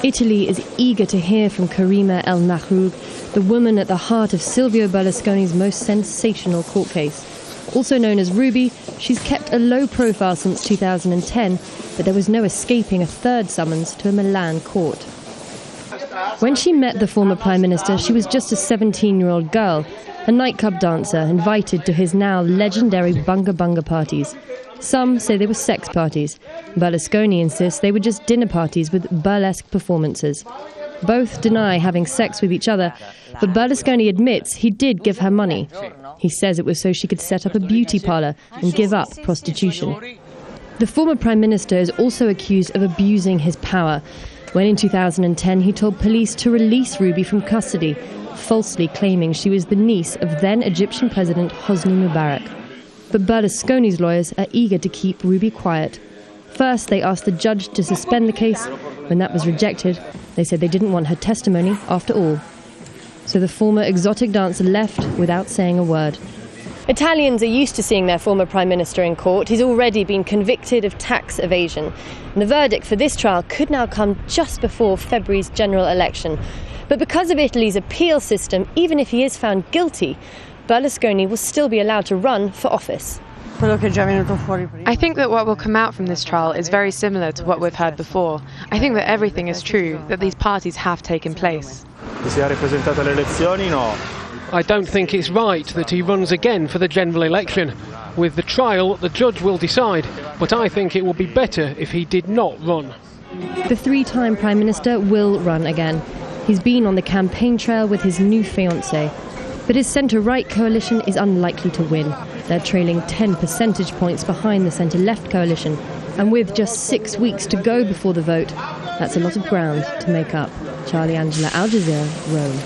Italy is eager to hear from Karima El-Mahroug, the woman at the heart of Silvio Berlusconi's most sensational court case. Also known as Ruby, she's kept a low profile since 2010, but there was no escaping a third summons to a Milan court. When she met the former Prime Minister, she was just a 17-year-old girl, a nightclub dancer invited to his now legendary bunga bunga parties. Some say they were sex parties. Berlusconi insists they were just dinner parties with burlesque performances. Both deny having sex with each other, but Berlusconi admits he did give her money. He says it was so she could set up a beauty parlour and give up prostitution. The former Prime Minister is also accused of abusing his power, when in 2010 he told police to release Ruby from custody, falsely claiming she was the niece of then Egyptian President Hosni Mubarak. But Berlusconi's lawyers are eager to keep Ruby quiet. First, they asked the judge to suspend the case. When that was rejected, they said they didn't want her testimony after all. So the former exotic dancer left without saying a word. Italians are used to seeing their former Prime Minister in court. He's already been convicted of tax evasion. And the verdict for this trial could now come just before February's general election. But because of Italy's appeal system, even if he is found guilty, Berlusconi will still be allowed to run for office. I think that what will come out from this trial is very similar to what we've heard before. I think that everything is true, that these parties have taken place. I don't think it's right that he runs again for the general election. With the trial, the judge will decide, but I think it would be better if he did not run. The three-time Prime Minister will run again. He's been on the campaign trail with his new fiancée. But his centre-right coalition is unlikely to win. They're trailing 10 percentage points behind the centre-left coalition. And with just 6 weeks to go before the vote, that's a lot of ground to make up. Charlie Angela, Al Jazeera, Rome.